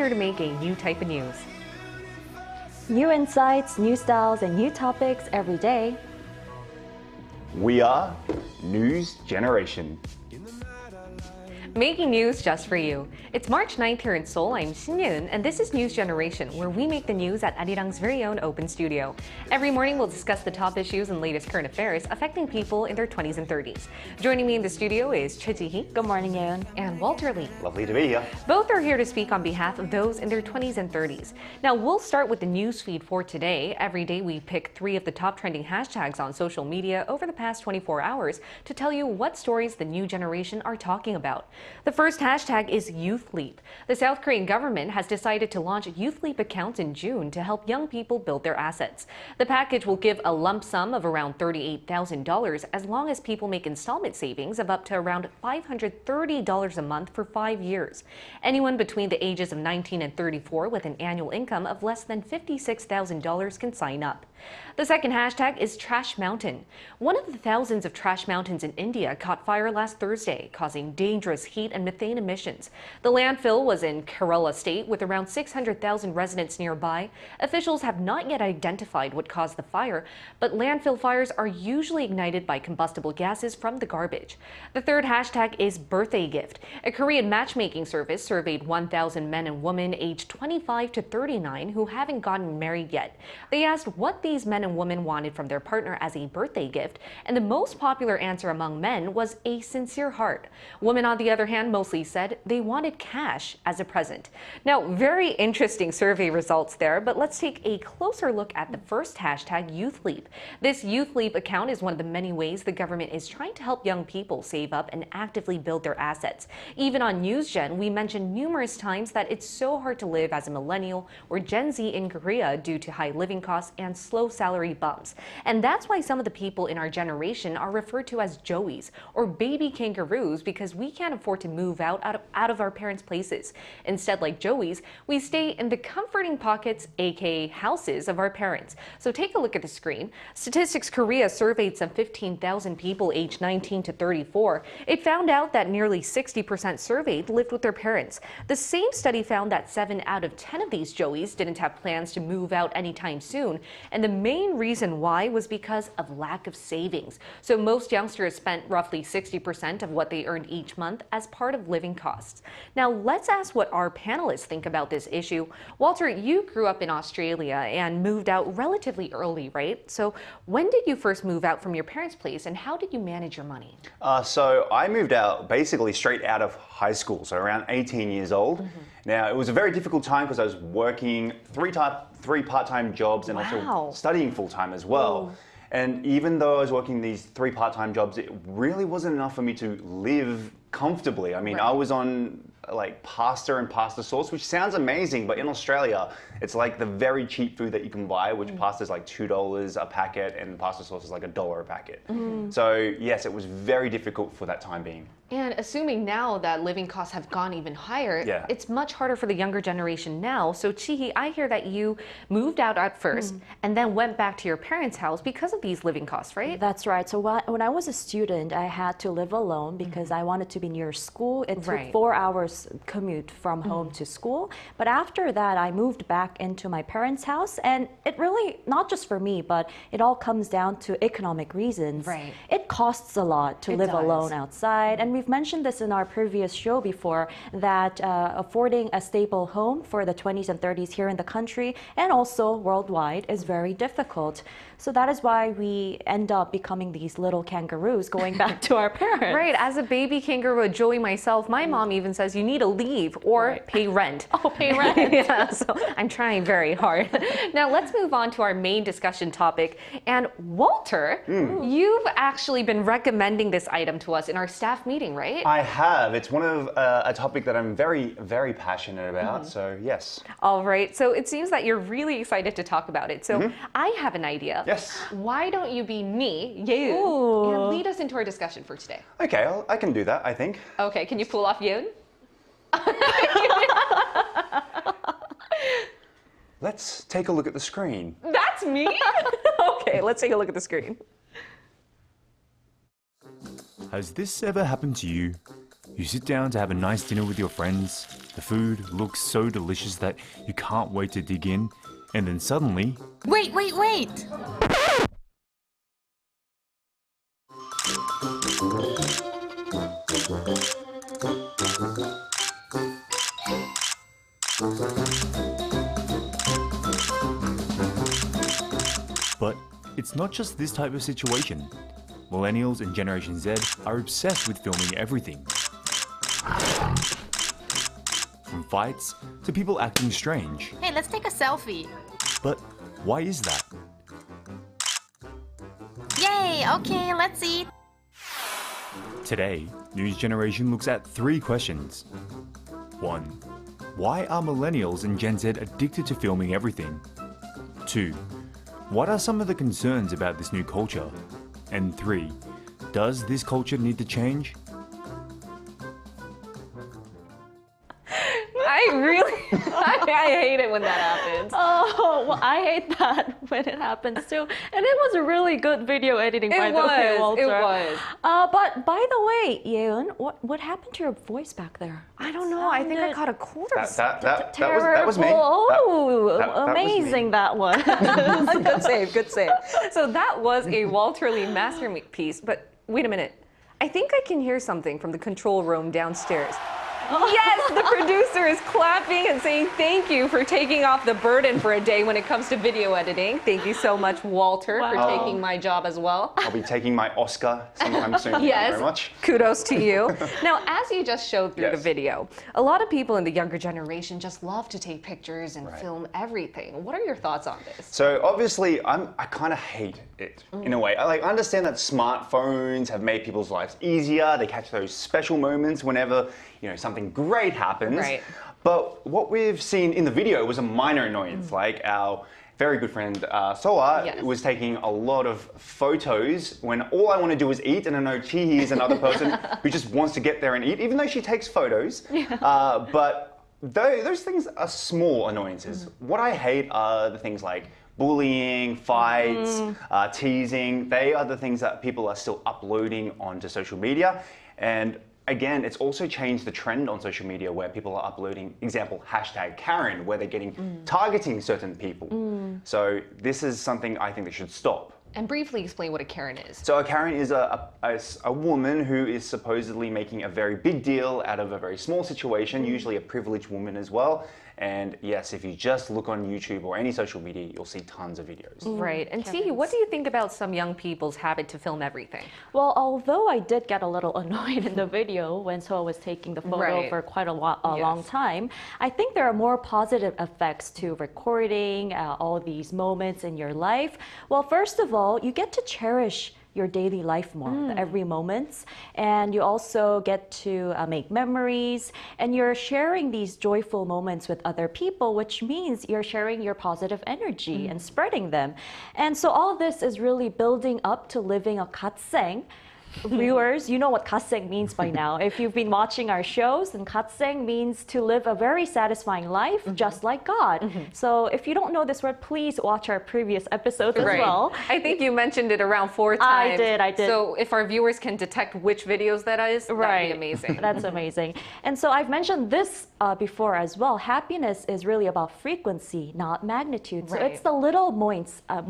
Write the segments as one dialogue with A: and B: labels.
A: here to make a new type of news.
B: New insights, new styles, and new topics every day.
C: We are News Generation.
A: Making news just for you. It's March 9th here in Seoul. I'm Shin-Yun, and this is News Generation, where we make the news at Arirang's very own open studio. Every morning, we'll discuss the top issues and latest current affairs affecting people in their 20s and 30s. Joining me in the studio is Choi Ji-hee.
B: Good morning, Yoon.
A: And Walter Lee.
C: Lovely to be here.
A: Both are here to speak on behalf of those in their 20s and 30s. Now, we'll start with the news feed for today. Every day, we pick 3 of the top trending hashtags on social media over the past 24 hours to tell you what stories the new generation are talking about. The first hashtag is Youth Leap. The South Korean government has decided to launch Youth Leap accounts in June to help young people build their assets. The package will give a lump sum of around $38,000 as long as people make installment savings of up to around $530 a month for 5 years. Anyone between the ages of 19 and 34 with an annual income of less than $56,000 can sign up. The second hashtag is Trash Mountain. One of the thousands of trash mountains in India caught fire last Thursday, causing dangerous heat and methane emissions. The landfill was in Kerala state with around 600,000 residents nearby. Officials have not yet identified what caused the fire, but landfill fires are usually ignited by combustible gases from the garbage. The third hashtag is Birthday Gift. A Korean matchmaking service surveyed 1,000 men and women aged 25 to 39 who haven't gotten married yet. They asked what these men and women wanted from their partner as a birthday gift, and the most popular answer among men was a sincere heart. Women, on the other hand, mostly said they wanted cash as a present. Now, very interesting survey results there, but let's take a closer look at the first hashtag, Youth Leap. This Youth Leap account is one of the many ways the government is trying to help young people save up and actively build their assets. Even on News Gen, we mentioned numerous times that it's so hard to live as a millennial or Gen Z in Korea due to high living costs and slow salary bumps. And that's why some of the people in our generation are referred to as joeys or baby kangaroos, because we can't afford to move out of our parents' places. Instead, like joeys, we stay in the comforting pockets, aka houses, of our parents. So take a look at the screen. Statistics Korea surveyed some 15,000 people aged 19 to 34. It found out that nearly 60% surveyed lived with their parents. The same study found that 7 out of 10 of these joeys didn't have plans to move out anytime soon. And the main reason why was because of lack of savings. So most youngsters spent roughly 60% of what they earned each month as part of living costs. Now, let's ask what our panelists think about this issue. Walter, you grew up in Australia and moved out relatively early, right? So when did you first move out from your parents' place, and how did you manage your money?
C: So I moved out basically straight out of high school, so around 18 years old. Now, it was a very difficult time because I was working 3 part-time jobs and also studying full-time as well. And even though I was working these 3 part-time jobs, it really wasn't enough for me to live comfortably. I mean, I was on like pasta and pasta sauce, which sounds amazing, but in Australia, it's like the very cheap food that you can buy, which pasta is like $2 a packet and pasta sauce is like $1 a packet. So yes, it was very difficult for that time being.
A: And assuming now that living costs have gone even higher, it's much harder for the younger generation now. So Chi-hee, I hear that you moved out at first and then went back to your parents' house because of these living costs, right?
B: That's right. So when I was a student, I had to live alone because I wanted to be near school. It took 4 hours commute from home to school. But after that, I moved back into my parents' house. And it really, not just for me, but it all comes down to economic reasons. It costs a lot to live alone outside. And we've mentioned this in our previous show before, that affording a stable home for the 20s and 30s here in the country and also worldwide is very difficult. So that is why we end up becoming these little kangaroos going back to our parents.
A: Right. As a baby kangaroo, a joey myself, my mom even says you need to leave or pay rent.
B: Oh, pay rent.
A: Yeah, so I'm trying very hard. Now let's move on to our main discussion topic. And Walter, you've actually been recommending this item to us in our staff meeting, right?
C: I have. It's one of a topic that I'm very, very passionate about. So yes.
A: All right. So it seems that you're really excited to talk about it. So I have an idea.
C: Yes.
A: Why don't you be me, Yeun, and lead us into our discussion for today?
C: Okay, I can do that, I think.
A: Okay, can you pull off Yeun?
C: Let's take a look at the screen.
A: That's me? Okay, let's take a look at the screen.
D: Has this ever happened to you? You sit down to have a nice dinner with your friends. The food looks so delicious that you can't wait to dig in. And then suddenly...
E: Wait!
D: But it's not just this type of situation. Millennials and Generation Z are obsessed with filming everything. From fights to people acting strange.
E: Hey, let's take a selfie.
D: But why is that?
E: Yay! Okay, let's eat.
D: Today, News Generation looks at 3 questions. 1. Why are Millennials and Gen Z addicted to filming everything? 2. What are some of the concerns about this new culture? And 3. Does this culture need to change?
A: I hate it when that happens.
B: Oh, well, I hate that when it happens too. And it was a really good video editing, by the way, Walter.
A: It was.
B: But by the way, Yeon, what happened to your voice back there?
A: I don't know. I think I caught a cold or something.
C: That was me.
B: Oh,
C: That was me.
B: amazing that one.
A: Good save, good save. So that was a Walter Lee masterpiece. But wait a minute. I think I can hear something from the control room downstairs. Yes, the producer is clapping and saying thank you for taking off the burden for a day when it comes to video editing. Thank you so much, Walter, for taking my job as well.
C: I'll be taking my Oscar sometime soon.
A: Yes,
C: Thank you very much.
A: Kudos to you. Now, as you just showed through the
C: Yes.
A: video, a lot of people in the younger generation just love to take pictures and film everything. What are your thoughts on this?
C: So obviously, I kind of hate it in a way. I understand that smartphones have made people's lives easier. They catch those special moments whenever something great happens.
A: Right.
C: But what we've seen in the video was a minor annoyance. Like our very good friend Soa was taking a lot of photos when all I want to do is eat, and I know she is another person who just wants to get there and eat, even though she takes photos. But those things are small annoyances. What I hate are the things like bullying, fights, teasing. They are the things that people are still uploading onto social media. And again, it's also changed the trend on social media where people are uploading, example, #Karen, where they're getting targeting certain people. So this is something I think that should stop.
A: And briefly explain what a Karen is.
C: So a Karen is a woman who is supposedly making a very big deal out of a very small situation, usually a privileged woman as well. And yes, if you just look on YouTube or any social media, you'll see tons of videos.
A: Right. And T, what do you think about some young people's habit to film everything?
B: Well, although I did get a little annoyed in the video when Soa was taking the photo for quite a long time, I think there are more positive effects to recording all these moments in your life. Well, first of all, you get to cherish your daily life more, every moment, and you also get to make memories, and you're sharing these joyful moments with other people, which means you're sharing your positive energy and spreading them. And so all this is really building up to living a katseng. Viewers, you know what katseng means by now. If you've been watching our shows, then katseng means to live a very satisfying life, just like God. So if you don't know this word, please watch our previous episodes as well.
A: I think you mentioned it around 4 times.
B: I did.
A: So if our viewers can detect which videos that is, that'd be amazing.
B: That's amazing. And so I've mentioned this before as well. Happiness is really about frequency, not magnitude. So it's the little moments of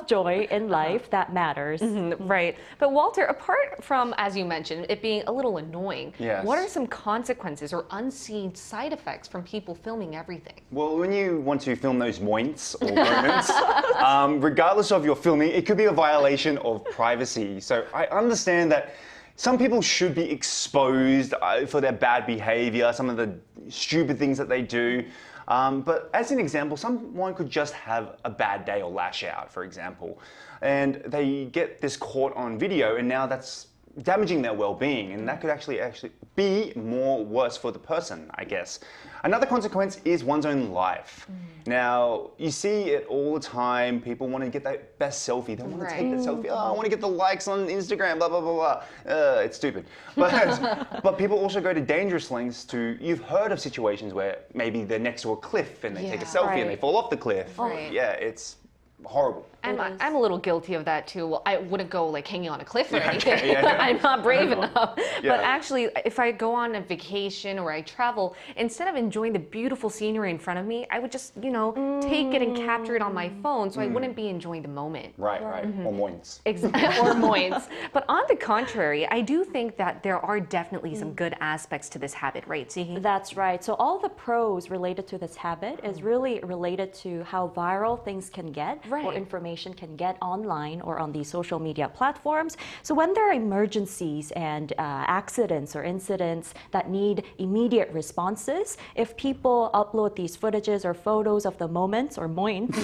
B: joy in life that matters.
A: Right. But Walter, apart from, as you mentioned, it being a little annoying, what are some consequences or unseen side effects from people filming everything?
C: Well, when you want to film those moments, regardless of your filming, it could be a violation of privacy. So I understand that some people should be exposed for their bad behavior, some of the stupid things that they do. But as an example, someone could just have a bad day or lash out, for example, and they get this caught on video, and now that's damaging their well-being, and that could actually be more worse for the person, I guess. Another consequence is one's own life. Now, you see it all the time. People want to get that best selfie. They want to take that selfie. Oh, I want to get the likes on Instagram, blah, blah, blah, blah. It's stupid. But people also go to dangerous lengths to, you've heard of situations where maybe they're next to a cliff and they take a selfie and they fall off the cliff. Yeah, it's horrible.
A: I'm a little guilty of that too. Well, I wouldn't go like hanging on a cliff or anything.
C: Yeah.
A: I'm not brave enough.
C: Yeah.
A: But actually, if I go on a vacation or I travel, instead of enjoying the beautiful scenery in front of me, I would just, take it and capture it on my phone, so I wouldn't be enjoying the moment.
C: Right. Or moins.
A: Or moins. But on the contrary, I do think that there are definitely some good aspects to this habit, right, Zihi?
B: That's right. So all the pros related to this habit is really related to how viral things can get or information can get online or on these social media platforms. So when there are emergencies and accidents or incidents that need immediate responses, if people upload these footages or photos of the moments or moments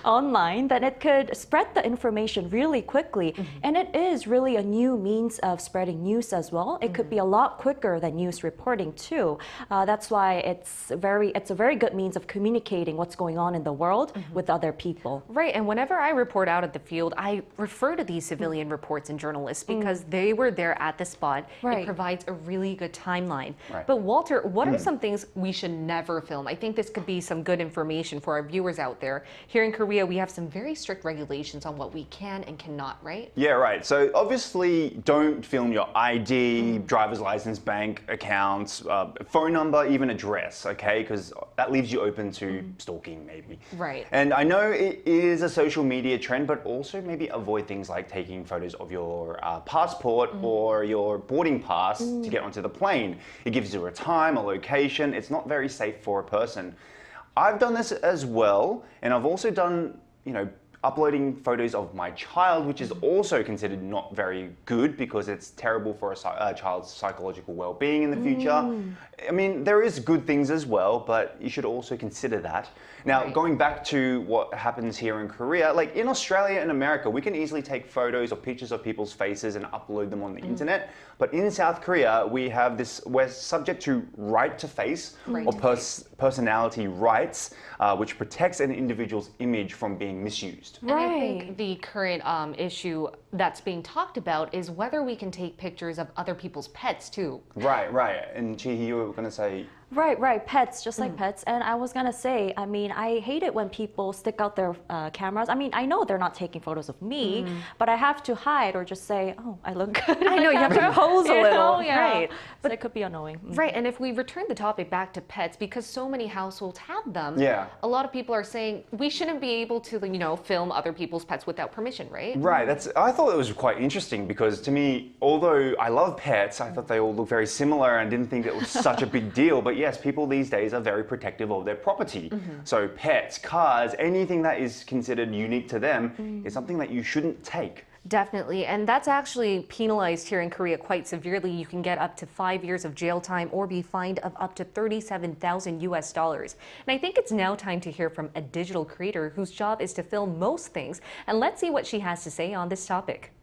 B: online, then it could spread the information really quickly. And it is really a new means of spreading news as well. It could be a lot quicker than news reporting too. That's why it's a very good means of communicating what's going on in the world with other people.
A: Right, and whenever I report out at the field, I refer to these civilian reports and journalists because they were there at the spot. It provides a really good timeline. But Walter, what are some things we should never film? I think this could be some good information for our viewers out there. Here in Korea, we have some very strict regulations on what we can and cannot, right?
C: Yeah, right. So obviously, don't film your ID, driver's license, bank accounts, phone number, even address, okay? Because that leaves you open to stalking, maybe.
A: Right.
C: And I know it is a social media trend, but also maybe avoid things like taking photos of your passport or your boarding pass to get onto the plane. It gives you a time, a location. It's not very safe for a person. I've done this as well, and I've also done, uploading photos of my child, which is also considered not very good because it's terrible for a child's psychological well-being in the future. I mean, there is good things as well, but you should also consider that. Now, going back to what happens here in Korea, like in Australia and America, we can easily take photos or pictures of people's faces and upload them on the internet. But in South Korea, we're subject to right to face or personality rights, which protects an individual's image from being misused.
A: And I think the current issue that's being talked about is whether we can take pictures of other people's pets too.
C: Right. And Chihi, you were going to say...
B: Right. Pets, just like pets. And I was going to say, I mean, I hate it when people stick out their cameras. I mean, I know they're not taking photos of me, but I have to hide or just say, oh, I look good.
A: I know, you have to pose a little.
B: Right. But it could be annoying.
A: Right, and if we return the topic back to pets, because so many households have them, a lot of people are saying we shouldn't be able to, film other people's pets without permission, right?
C: Right, I thought it was quite interesting because to me, although I love pets, I thought they all look very similar and didn't think it was such a big deal. But yes, people these days are very protective of their property. So pets, cars, anything that is considered unique to them is something that you shouldn't take.
A: Definitely, and that's actually penalized here in Korea quite severely. You can get up to 5 years of jail time or be fined of up to $37,000 US. And I think it's now time to hear from a digital creator whose job is to film most things. And let's see what she has to say on this topic.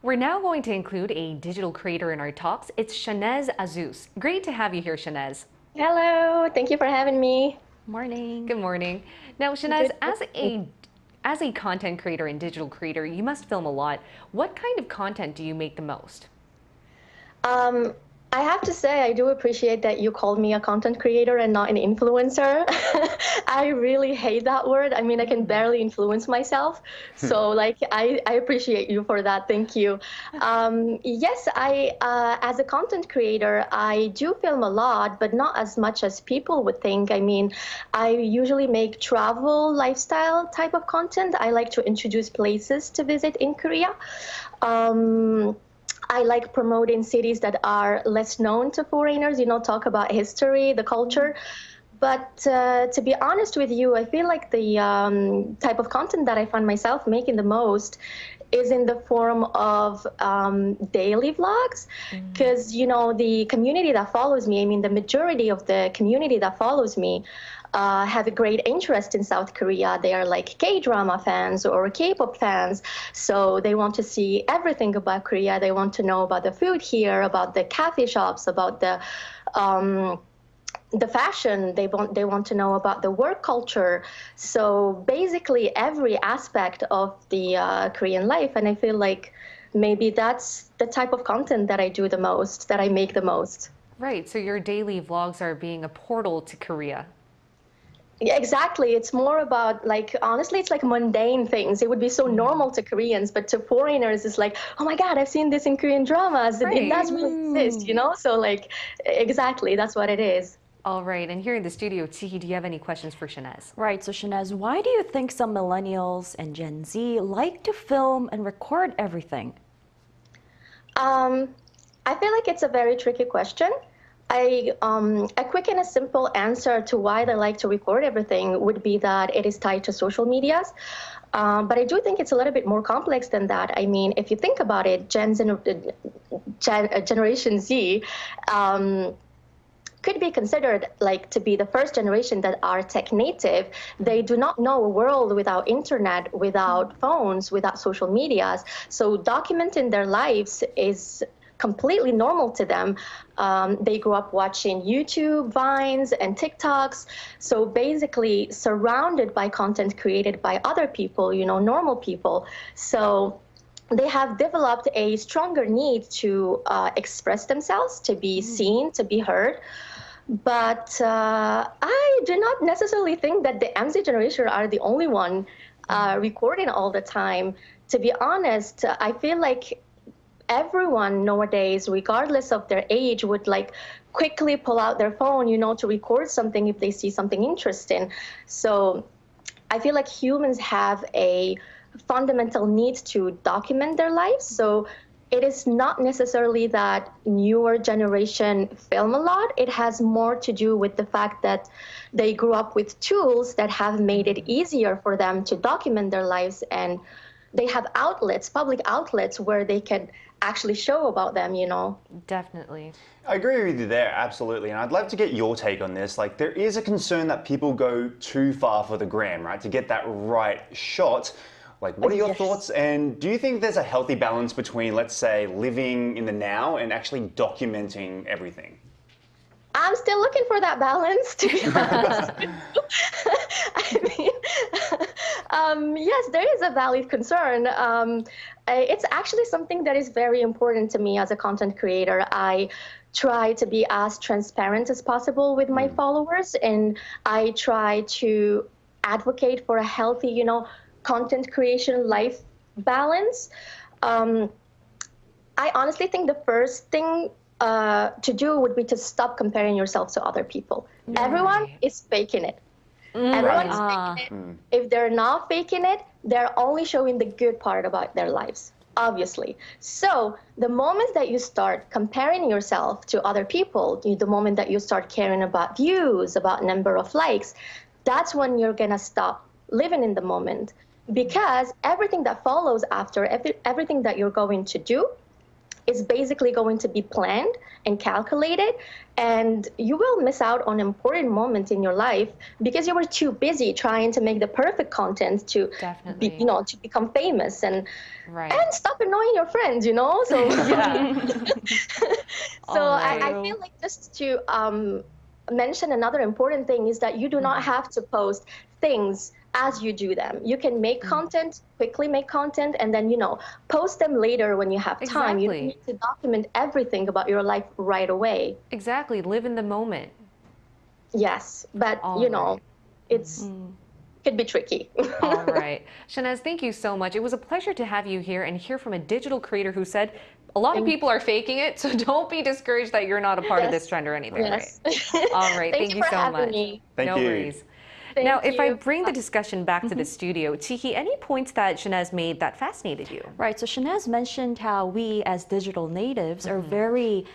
A: We're now going to include a digital creator in our talks. It's Shanez Azus. Great to have you here, Shanez.
F: Hello, thank you for having me.
B: Morning.
A: Good morning. Now, Shanez, as a content creator and digital creator, you must film a lot. What kind of content do you make the most?
F: I have to say, I do appreciate that you called me a content creator and not an influencer. I really hate that word. I mean, I can barely influence myself. So I appreciate you for that. Thank you. Yes, as a content creator, I do film a lot, but not as much as people would think. I mean, I usually make travel, lifestyle type of content. I like to introduce places to visit in Korea. I like promoting cities that are less known to foreigners, talk about history, the culture. But to be honest with you, I feel like the type of content that I find myself making the most is in the form of daily vlogs, because the community that follows me, I mean the majority of the community that follows me have a great interest in South Korea. They are like K-drama fans or K-pop fans. So they want to see everything about Korea. They want to know about the food here, about the cafe shops, about the fashion. They want to know about the work culture. So basically every aspect of the Korean life. And I feel like maybe that's the type of content that I do the most, that I make the most.
A: Right, so your daily vlogs are being a portal to Korea.
F: Yeah, exactly. It's more about, like, honestly, it's like mundane things. It would be so normal to Koreans, but to foreigners, it's like, oh my God, I've seen this in Korean dramas.
A: Right.
F: It does really exist, you know? So, like, exactly, that's what it is.
A: All right, and here in the studio, Chihi, do you have any questions for Shanaz?
B: Right, so Shanaz, why do you think some millennials and Gen Z like to film and record everything?
F: I feel like it's a very tricky question. A quick and a simple answer to why they like to record everything would be that it is tied to social medias. But I do think it's a little bit more complex than that. I mean, if you think about it, Generation Z could be considered like to be the first generation that are tech native. They do not know a world without internet, without phones, without social medias. So documenting their lives is completely normal to them. They grew up watching YouTube, Vines, and TikToks. So basically surrounded by content created by other people, you know, normal people. So they have developed a stronger need to express themselves, to be seen, to be heard. But I do not necessarily think that the MZ generation are the only one recording all the time. To be honest, I feel like everyone nowadays, regardless of their age, would like quickly pull out their phone, you know, to record something if they see something interesting. So I feel like humans have a fundamental need to document their lives. So it is not necessarily that newer generation film a lot. It has more to do with the fact that they grew up with tools that have made it easier for them to document their lives, and they have outlets, public outlets, where they can actually show about them, you know.
A: Definitely.
C: I agree with you there, absolutely. And I'd love to get your take on this. Like, there is a concern that people go too far for the gram, right? To get that right shot. Like, what are your thoughts? And do you think there's a healthy balance between, let's say, living in the now and actually documenting everything?
F: I'm still looking for that balance, to be honest. I mean, yes, there is a valid concern. It's actually something that is very important to me as a content creator. I try to be as transparent as possible with my followers, and I try to advocate for a healthy, you know, content creation life balance. I honestly think the first thing to do would be to stop comparing yourself to other people. Yeah. Everyone is faking it. Everyone is faking it. If they're not faking it, they're only showing the good part about their lives, obviously. So the moment that you start comparing yourself to other people, the moment that you start caring about views, about number of likes, that's when you're gonna stop living in the moment. Because everything that follows after, everything that you're going to do is basically going to be planned and calculated, and you will miss out on important moments in your life because you were too busy trying to make the perfect content to be, you know, to become famous and stop annoying your friends, you know. So I feel like just to mention another important thing is that you do not have to post things as you do them. You can make content, quickly make content, and then, you know, post them later when you have time. You need to document everything about your life right away.
A: Exactly. Live in the moment.
F: Yes, but, you know, it's could be tricky.
A: All right. Shanaz, thank you so much. It was a pleasure to have you here and hear from a digital creator who said a lot of people are faking it, so don't be discouraged that you're not a part of this trend or anything, right? All right. Thank you so much.
C: Thank you.
A: Worries. Now, if I bring the discussion back to the studio, Chihi, any points that Shanaz made that fascinated you?
B: Right, so Shanaz mentioned how we as digital natives are very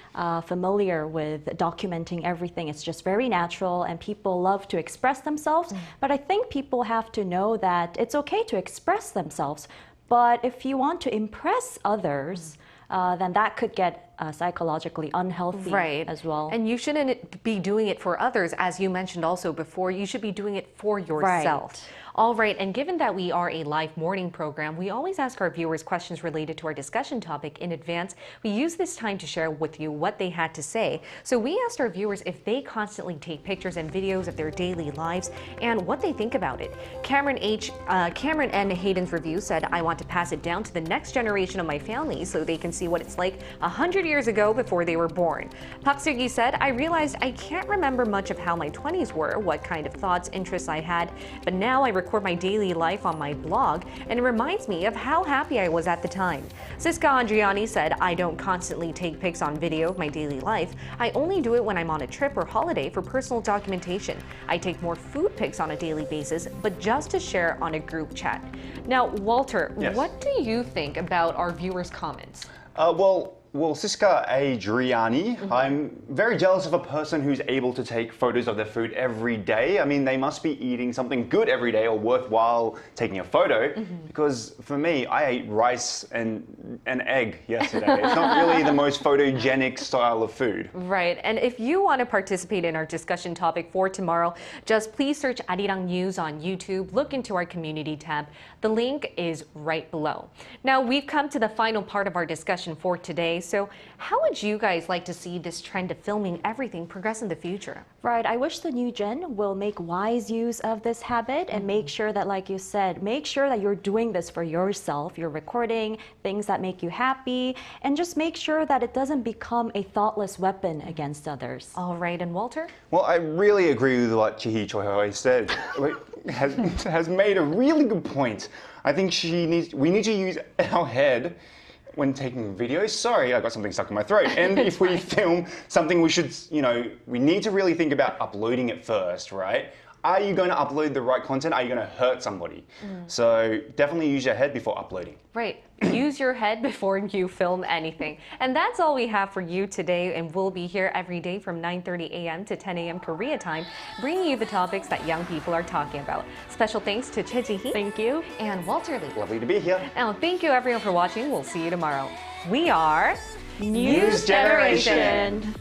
B: familiar with documenting everything. It's just very natural and people love to express themselves. But I think people have to know that it's okay to express themselves. But if you want to impress others, then that could get psychologically unhealthy as well.
A: And you shouldn't be doing it for others, as you mentioned also before. You should be doing it for yourself. All right, and given that we are a live morning program, we always ask our viewers questions related to our discussion topic in advance. We use this time to share with you what they had to say. So we asked our viewers if they constantly take pictures and videos of their daily lives and what they think about it. Cameron N. Hayden's review said, I want to pass it down to the next generation of my family so they can see what it's like 100 years ago before they were born. Pak Sugi said, I realized I can't remember much of how my 20s were, what kind of thoughts, interests I had, but now I record my daily life on my blog, and it reminds me of how happy I was at the time. Siska Andriani said, I don't constantly take pics on video of my daily life. I only do it when I'm on a trip or holiday for personal documentation. I take more food pics on a daily basis, but just to share on a group chat. Now, Walter, what do you think about our viewers' comments?
C: Well, Siska Adriani, I'm very jealous of a person who's able to take photos of their food every day. I mean, they must be eating something good every day or worthwhile taking a photo. Because for me, I ate rice and an egg yesterday. It's not really the most photogenic style of food.
A: Right, and if you want to participate in our discussion topic for tomorrow, just please search ArirangNews on YouTube, look into our community tab. The link is right below. Now, we've come to the final part of our discussion for today. So how would you guys like to see this trend of filming everything progress in the future?
B: Right. I wish the new gen will make wise use of this habit and make sure that, like you said, make sure that you're doing this for yourself. You're recording things that make you happy, and just make sure that it doesn't become a thoughtless weapon against others.
A: All right. And Walter?
C: Well, I really agree with what Chihi Choi said. has made a really good point. I think we need to use our head when taking videos. Sorry, I got something stuck in my throat. And if we film something, we need to really think about uploading it first, right? Are you going to upload the right content? Are you going to hurt somebody? So definitely use your head before uploading.
A: Right. Use your head before you film anything. And that's all we have for you today. And we'll be here every day from 9:30 a.m. to 10 a.m. Korea time, bringing you the topics that young people are talking about. Special thanks to Choi Ji-hee.
B: Thank you.
A: And Walter Lee.
C: Lovely to be here.
A: Now, thank you everyone for watching. We'll see you tomorrow. We are
C: News Generation.